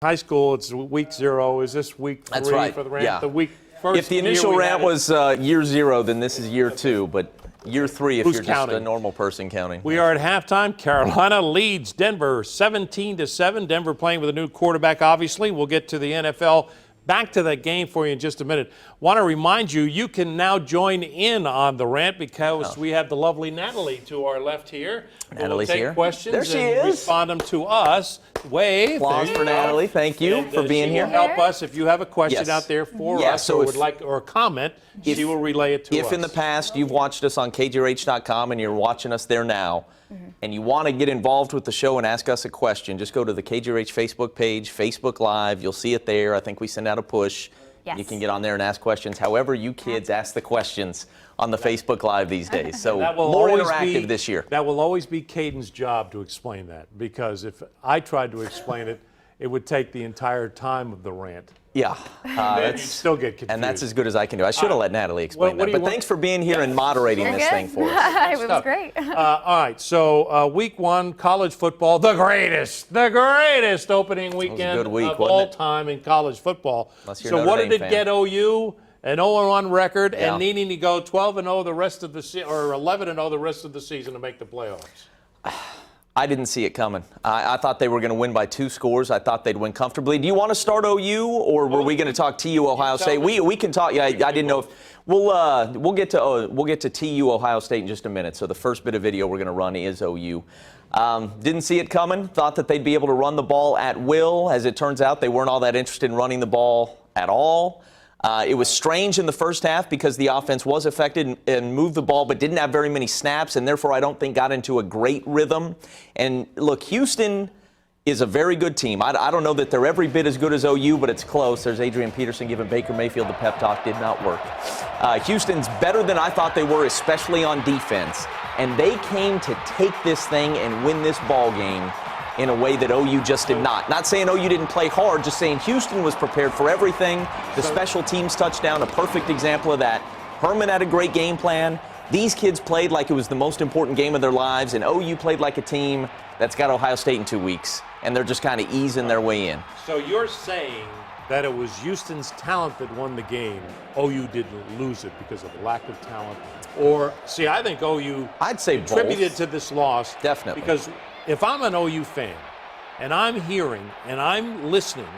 High school, it's week 0. Is this week 3 That's right. for the Rant? Yeah. The week first. If the initial Rant was year 0, then this is year 2. But year 3, if Who's you're counting? just a normal person counting. We are at halftime. Carolina leads Denver 17-7. Denver playing with a new quarterback, obviously. We'll get to the NFL. Back to that game for you in just a minute. Want to remind you, you can now join in on the Rant because we have the lovely Natalie to our left here. Natalie's we'll take here. questions There she and is. respond them to us. Wave. Applause for Natalie. Thank you And, for being she here. Will help us if you have a question Yes. out there for Yeah, us so or a comment. She will relay it to us. If in the past you've watched us on KJRH.com and you're watching us there now, and you want to get involved with the show and ask us a question, just go to the KJRH Facebook page, Facebook Live. You'll see it there. I think we send out a push. Yes. You can get on there and ask questions. However, you kids ask the questions on the Facebook Live these days. So That will more always interactive this year. That will always be Cayden's job to explain that, because if I tried to explain it, it would take the entire time of the Rant. Yeah, You'd still get confused. and that's as good as I can do. I should have let Natalie explain what do that. you But want? thanks for being here and moderating You're this good. thing for us. It was great. All right, so week 1, college football, the greatest opening weekend good week, of wasn't all it? time in college football. Unless you're So Notre what Dame did it fan. get OU? An 0-1 record Yeah. and needing to go 12-0 the rest of the season, or 11-0 the rest of the season to make the playoffs. I didn't see it coming. I thought they were going to win by 2 scores. I thought they'd win comfortably. Do you want to start OU, or were we going to talk TU Ohio State? We can talk. Yeah, I didn't know if we'll get to TU Ohio State in just a minute. So the first bit of video we're going to run is OU. Didn't see it coming. Thought that they'd be able to run the ball at will. As it turns out, they weren't all that interested in running the ball at all. It was strange in the first half because the offense was affected and moved the ball, but didn't have very many snaps, and therefore I don't think got into a great rhythm. And look, Houston is a very good team. I don't know that they're every bit as good as OU, but it's close. There's Adrian Peterson giving Baker Mayfield the pep talk. Did not work. Houston's better than I thought they were, especially on defense. And they came to take this thing and win this ball game in a way that OU just did not. Not saying OU didn't play hard, just saying Houston was prepared for everything. The special teams touchdown, a perfect example of that. Herman had a great game plan. These kids played like it was the most important game of their lives, and OU played like a team that's got Ohio State in 2 weeks, and they're just kind of easing their way in. So you're saying that it was Houston's talent that won the game. OU didn't lose it because of lack of talent. Or, see, I think OU I'd say contributed both. to this loss. Definitely. Because if I'm an OU fan and I'm hearing and I'm listening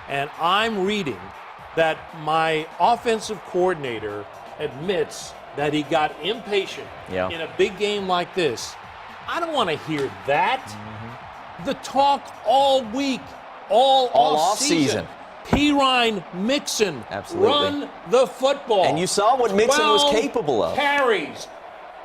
and I'm reading that my offensive coordinator admits that he got impatient in a big game like this, I don't want to hear that. The talk all week, all off season. Pirine Mixon, Absolutely. run the football. And you saw what Mixon was capable of. Carries,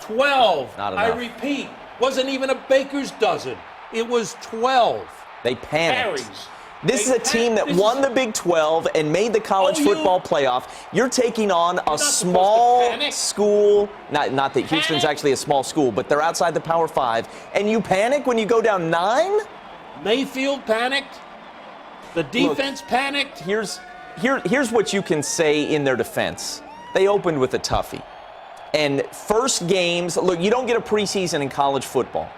12. Not I enough. repeat, wasn't even a baker's dozen. It was 12 They panicked. carries. This is a team that won the Big 12 and made the college football playoff. You're taking on a small school. Not that Houston's actually a small school, but they're outside the Power 5. And you panic when you go down 9? Mayfield panicked. The defense panicked. Here's what you can say in their defense. They opened with a toughie. And first games, look, you don't get a preseason in college football.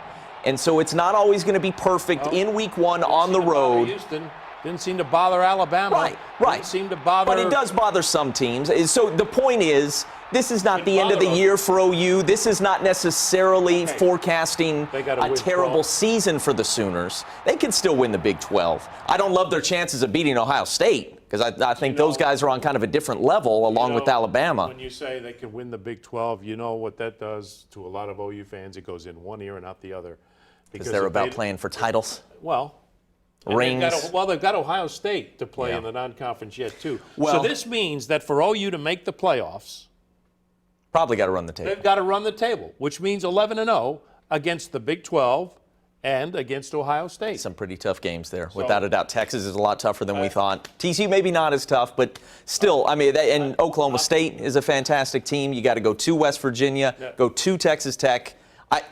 And so it's not always going to be perfect in week 1 on the road. Houston didn't seem to bother Alabama. Right. Didn't seem to bother. But it does bother some teams. So the point is, this is not the end of the year for OU. This is not necessarily forecasting a terrible season for the Sooners. They can still win the Big 12. I don't love their chances of beating Ohio State because I think those guys are on kind of a different level along with Alabama. When you say they can win the Big 12, you know what that does to a lot of OU fans? It goes in one ear and out the other. Because they're about playing for titles. Well, rings. They've got Ohio State to play in the non-conference yet, too. Well, so this means that for OU to make the playoffs, probably got to run the table. they've got to run the table, which means 11-0 against the Big 12 and against Ohio State. Some pretty tough games there, without a doubt. Texas is a lot tougher than we thought. TCU maybe not as tough, but still, I mean, and Oklahoma State is a fantastic team. You got to go to West Virginia, go to Texas Tech.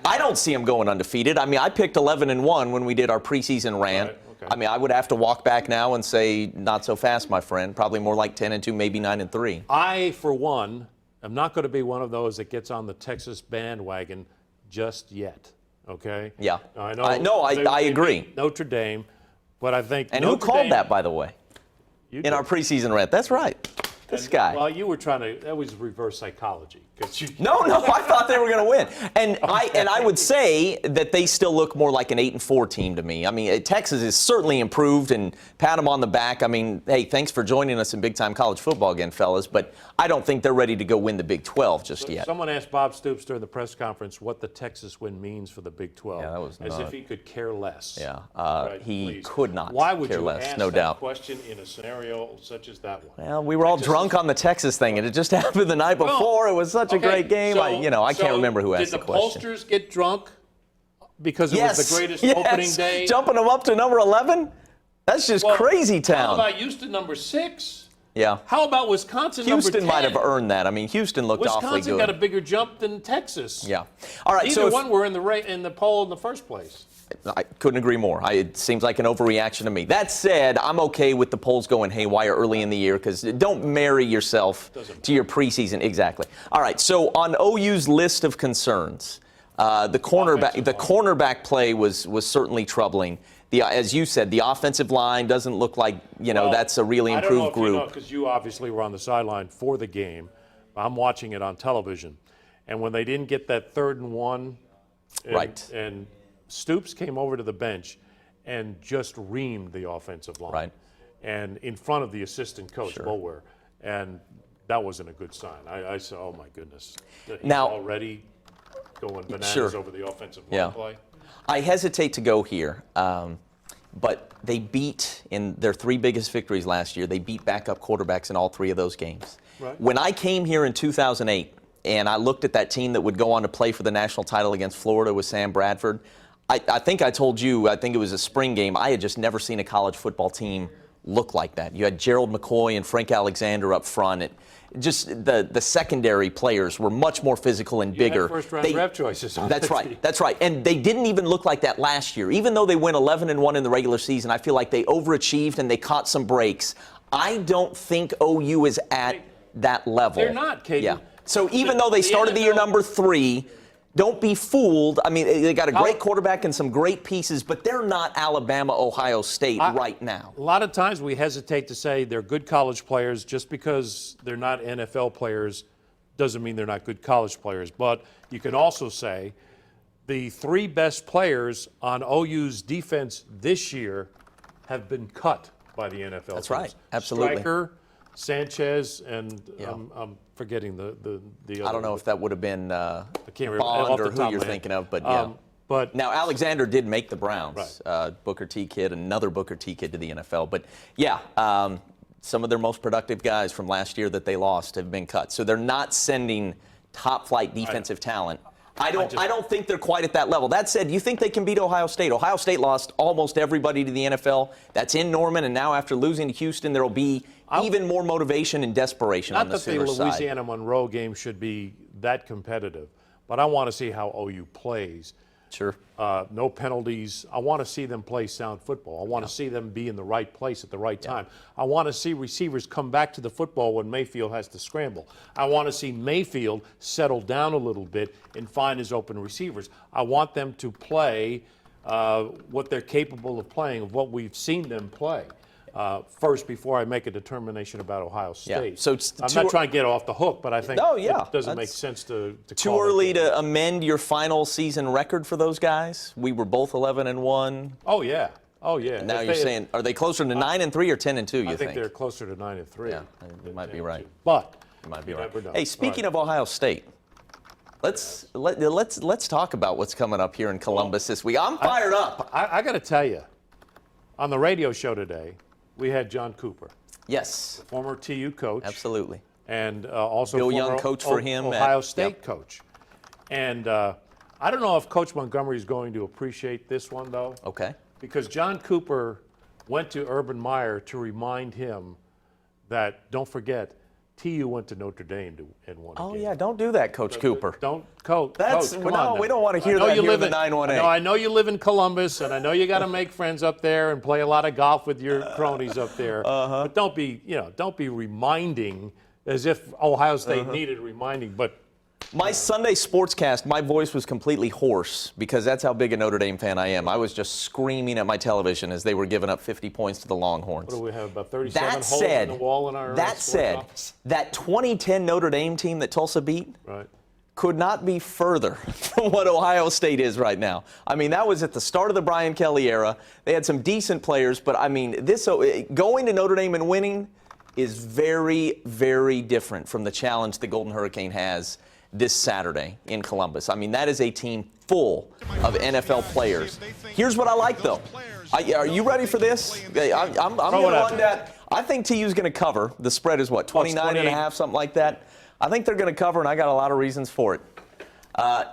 I don't see them going undefeated. I mean, I picked 11-1 when we did our preseason rant. Right, okay. I mean, I would have to walk back now and say, not so fast, my friend. Probably more like 10-2, maybe 9-3. I, for one, am not going to be one of those that gets on the Texas bandwagon just yet. Okay? Yeah. I know. I agree. Notre Dame. But I think And Notre who called Dame, that, by the way, in our preseason rant? That's right. This guy. Well, you were trying to. That was reverse psychology. No, I thought they were going to win, and I would say that they still look more like an 8-4 team to me. I mean, Texas has certainly improved, and pat them on the back. I mean, hey, thanks for joining us in big-time college football again, fellas. But I don't think they're ready to go win the Big 12 just yet. Someone asked Bob Stoops during the press conference what the Texas win means for the Big 12. Yeah, that was as if he could care less. Yeah, Right, he please. could not Why would care you less, ask no that doubt. question in a scenario such as that one? Well, we were all drunk on the Texas thing, and it just happened the night before. It was such a great game. I can't remember who asked the question. Did the pollsters get drunk because it was the greatest opening day? Jumping them up to number 11? That's just crazy town. How about Houston number 6? Yeah. How about Wisconsin number 10? Houston might have earned that. I mean, Houston looked awfully good. Wisconsin got a bigger jump than Texas. Yeah. All right. Neither one were in the poll in the first place. I couldn't agree more. It seems like an overreaction to me. That said, I'm okay with the polls going haywire early in the year because don't marry yourself to your preseason. Exactly. All right. So on OU's list of concerns, the cornerback play was certainly troubling. As you said, the offensive line doesn't look like that's a really improved group. Because you obviously were on the sideline for the game. I'm watching it on television, and when they didn't get that 3rd and 1, and Stoops came over to the bench and just reamed the offensive line, and in front of the assistant coach, Bower, and that wasn't a good sign. I said, oh my goodness, he's already going bananas over the offensive line play. I hesitate to go here, but they beat, in their 3 biggest victories last year, they beat backup quarterbacks in all 3 of those games. Right. When I came here in 2008 and I looked at that team that would go on to play for the national title against Florida with Sam Bradford, I think I told you, I think it was a spring game, I had just never seen a college football team look like that. You had Gerald McCoy and Frank Alexander up front. Just the secondary players were much more physical and bigger. First-round draft choices on That's that right. team. That's right. And they didn't even look like that last year. Even though they went 11-1 in the regular season, I feel like they overachieved and they caught some breaks. I don't think OU is at that level. They're not, Cayden. Yeah. So even though they started the year number 3, don't be fooled. I mean, they got a great quarterback and some great pieces, but they're not Alabama, Ohio State right now. A lot of times we hesitate to say they're good college players. Just because they're not NFL players doesn't mean they're not good college players. But you can also say the 3 best players on OU's defense this year have been cut by the NFL. That's teams. right. Absolutely. Stryker, Sanchez, and I'm forgetting the other. I don't know if that would have been remember Bond off the or top who of you're my head. thinking of, but yeah. But now Alexander did make the Browns. Booker T kid, another Booker T kid to the NFL. But yeah, some of their most productive guys from last year that they lost have been cut. So they're not sending top flight defensive talent. I don't think they're quite at that level. That said, you think they can beat Ohio State? Ohio State lost almost everybody to the NFL. That's in Norman, and now after losing to Houston, there will be even more motivation and desperation on the Sooners side. Not that the Louisiana-Monroe game should be that competitive, but I want to see how OU plays. Sure. No penalties. I want to see them play sound football. I want to see them be in the right place at the right time. I want to see receivers come back to the football when Mayfield has to scramble. I want to see Mayfield settle down a little bit and find his open receivers. I want them to play what they're capable of playing, of what we've seen them play. First, before I make a determination about Ohio State. Yeah. So I'm not trying to get off the hook, but I think it doesn't make sense to too early to amend your final season record for those guys. We were both 11-1. Oh yeah. And now you're saying, are they closer to 9-3 or 10-2? I think they're closer to 9-3. Yeah, you might be right. But you might be right. Never know. Hey, speaking of Ohio State, let's talk about what's coming up here in Columbus this week. I'm fired up. I got to tell you, on the radio show today, we had John Cooper. Yes. Former TU coach. Absolutely. And also Bill former Young coach for him Ohio State coach. And I don't know if Coach Montgomery is going to appreciate this one, though. Okay. Because John Cooper went to Urban Meyer to remind him that, don't forget, TU went to Notre Dame and won a game. Oh, yeah, don't do that, Coach Cooper. Don't, Coach. We don't want to hear that here in the 918. I know you live in Columbus, and I know you got to make friends up there and play a lot of golf with your cronies up there. But don't be reminding as if Ohio State needed reminding. But My Sunday sportscast, my voice was completely hoarse because that's how big a Notre Dame fan I am. I was just screaming at my television as they were giving up 50 points to the Longhorns. What do we have, about 37 holes in the wall in our That said, office? that 2010 Notre Dame team that Tulsa beat could not be further from what Ohio State is right now. I mean, that was at the start of the Brian Kelly era. They had some decent players, but I mean, going to Notre Dame and winning is very, very different from the challenge the Golden Hurricane has this Saturday in Columbus. I mean, that is a team full of NFL players. Here's what I like, though. Are you ready for this? I'm going to run that. I think TU's going to cover. The spread is what, 29.5, something like that? I think they're going to cover, and I got a lot of reasons for it.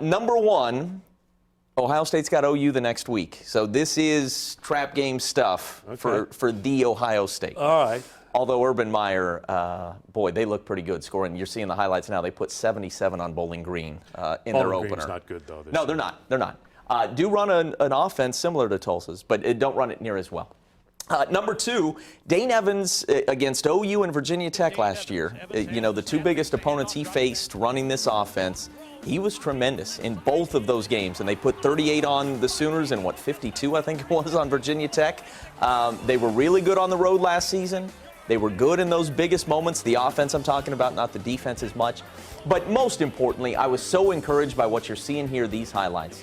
Number one, Ohio State's got OU the next week. So this is trap game stuff for the Ohio State. All right. Although Urban Meyer, boy, they look pretty good scoring. You're seeing the highlights now. They put 77 on Bowling Green in their opener. Green's not good, though. No, they're not. They're not. Do run an offense similar to Tulsa's, but don't run it near as well. Number two, Dane Evans against OU and Virginia Tech last year. The two biggest opponents he faced running this offense. He was tremendous in both of those games, and they put 38 on the Sooners and 52, I think it was, on Virginia Tech. They were really good on the road last season. They were good in those biggest moments, the offense I'm talking about, not the defense as much. But most importantly, I was so encouraged by what you're seeing here, these highlights.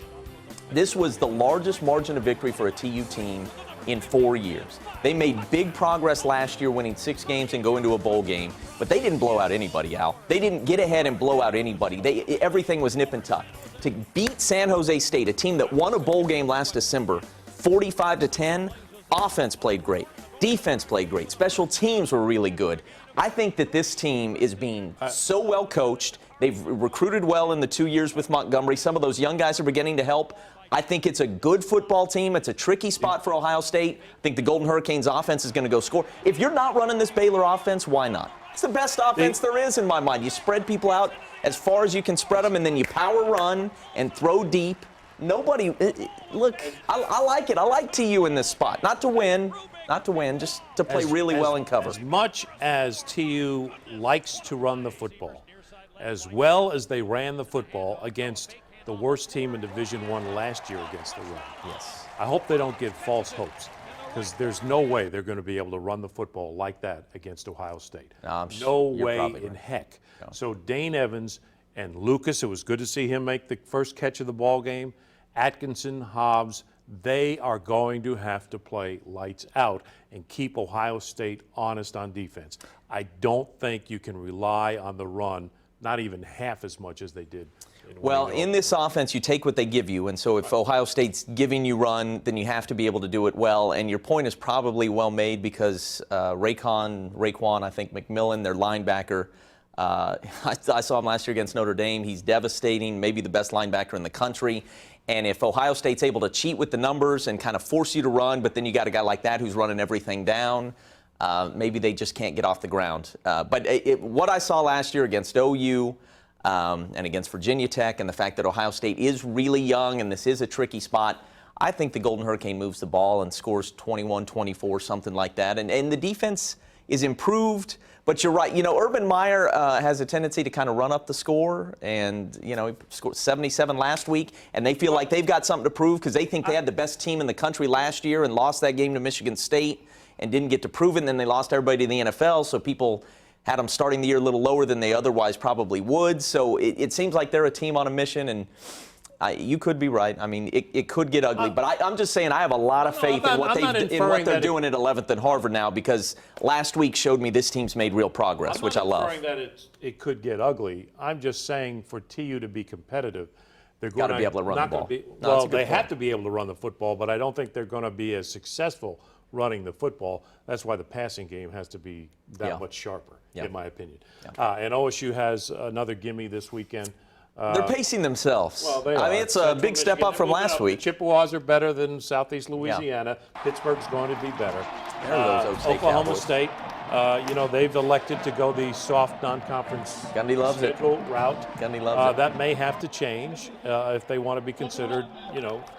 This was the largest margin of victory for a TU team in 4 years. They made big progress last year, winning 6 games and going to a bowl game, but they didn't blow out anybody, Al. They didn't get ahead and blow out anybody. Everything was nip and tuck. To beat San Jose State, a team that won a bowl game last December, 45-10, offense played great. Defense played great. Special teams were really good. I think that this team is being so well coached. They've recruited well in the 2 years with Montgomery. Some of those young guys are beginning to help. I think it's a good football team. It's a tricky spot for Ohio State. I think the Golden Hurricanes offense is going to go score. If you're not running this Baylor offense, why not? It's the best offense there is in my mind. You spread people out as far as you can spread them, and then you power run and throw deep. Nobody, look, I like it. I like TU in this spot. Not to win, just to play really well and cover. As much as TU likes to run the football, as well as they ran the football against the worst team in Division I last year against the run. Yes. I hope they don't give false hopes, because there's no way they're going to be able to run the football like that against Ohio State. No way in heck. No. So Dane Evans and Lucas, it was good to see him make the first catch of the ball game. Atkinson, Hobbs, they are going to have to play lights out and keep Ohio State honest on defense. I don't think you can rely on the run, not even half as much as they did. Well, in this offense, you take what they give you, and so if Ohio State's giving you run, then you have to be able to do it well. And your point is probably well made, because Raekwon, I think McMillan, their linebacker, I saw him last year against Notre Dame. He's devastating, maybe the best linebacker in the country. And if Ohio State's able to cheat with the numbers and kind of force you to run, but then you got a guy like that who's running everything down, maybe they just can't get off the ground. But what I saw last year against OU and against Virginia Tech, and the fact that Ohio State is really young and this is a tricky spot, I think the Golden Hurricane moves the ball and scores 21-24, something like that. And the defense is improved. But you're right. Urban Meyer has a tendency to kind of run up the score, and, he scored 77 last week, and they feel like they've got something to prove because they think they had the best team in the country last year and lost that game to Michigan State and didn't get to prove it, and then they lost everybody to the NFL, so people had them starting the year a little lower than they otherwise probably would. So it seems like they're a team on a mission, and you could be right. I mean, it could get ugly, but I'm just saying I have a lot of faith in what they're doing at 11th and Harvard now, because last week showed me this team's made real progress, which I love. I'm not inferring that it could get ugly. I'm just saying for TU to be competitive, they're going to be able to run the ball. Well, they have to be able to run the football, but I don't think they're going to be as successful running the football. That's why the passing game has to be that much sharper, in my opinion. And OSU has another gimme this weekend. They're pacing themselves. Well, they are. I mean, it's a big step up from last week. Chippewas are better than Southeast Louisiana. Pittsburgh's going to be better. Oklahoma State, they've elected to go the soft non-conference Gundy loves schedule route. Gundy loves it. That may have to change if they want to be considered,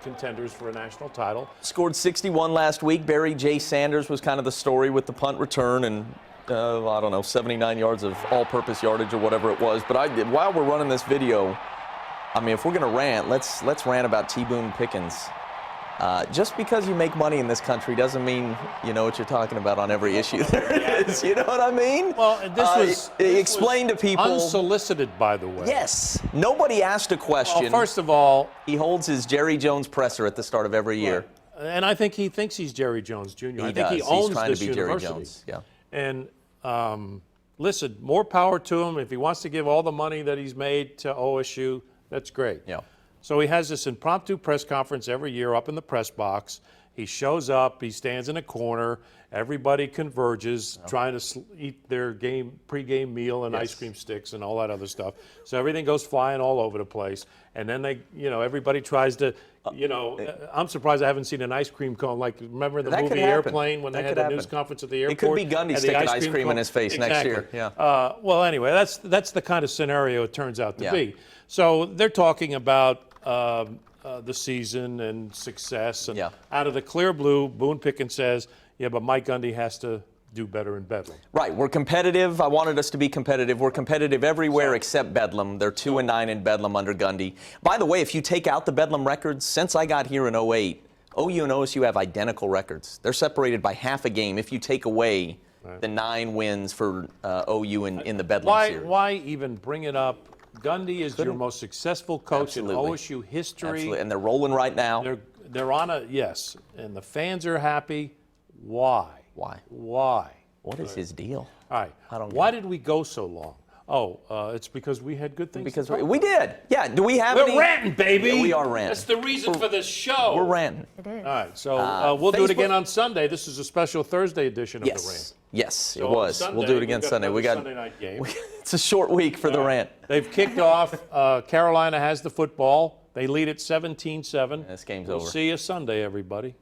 contenders for a national title. Scored 61 last week. Barry J. Sanders was kind of the story with the punt return, and I don't know, 79 yards of all-purpose yardage or whatever it was. But while we're running this video, I mean, if we're going to rant, let's rant about T. Boone Pickens. Just because you make money in this country doesn't mean you know what you're talking about on every issue there is. You know what I mean? Well, this explain to people. Unsolicited, by the way. Yes. Nobody asked a question. Well, first of all, he holds his Jerry Jones presser at the start of every year. Right. And I think he thinks he's Jerry Jones Jr. I think does. he owns he's trying this to be university. Jerry Jones. Yeah. And listen, more power to him. If he wants to give all the money that he's made to OSU, that's great. Yeah. So he has this impromptu press conference every year up in the press box. He shows up, he stands in a corner, everybody converges, trying to eat their pregame meal and ice cream sticks and all that other stuff. So everything goes flying all over the place. And then everybody tries to, I'm surprised I haven't seen an ice cream cone. Like, remember the movie Airplane when they had the news conference at the airport? It could be Gundy sticking ice cream in his face next year. Yeah. Well, anyway, that's the kind of scenario it turns out to be. So they're talking about the season and success. And out of the clear blue, Boone Pickens says, yeah, but Mike Gundy has to do better in Bedlam. Right. We're competitive. I wanted us to be competitive. We're competitive everywhere except Bedlam. They're 2-9 in Bedlam under Gundy. By the way, if you take out the Bedlam records, since I got here in 08, OU and OSU have identical records. They're separated by half a game if you take away the 9 wins for OU in the Bedlam series. Why even bring it up? Gundy is your most successive coach in OSU history. Absolutely, and they're rolling right now. They're on and the fans are happy. Why? Why? What is his deal? All right. Why did we go so long? Oh, it's because we had good things. Because we did. Yeah. Do we have We're ranting, baby. Yeah, we are ranting. That's the reason for this show. We're ranting. It is. All right. So we'll do it again on Sunday. This is a special Thursday edition of the Rant. Yes, it was. Sunday, we'll do it again Sunday. We got Sunday night game. It's a short week for the Rant. They've kicked off. Carolina has the football. They lead at 17-7. This game's we'll over. See you Sunday, everybody.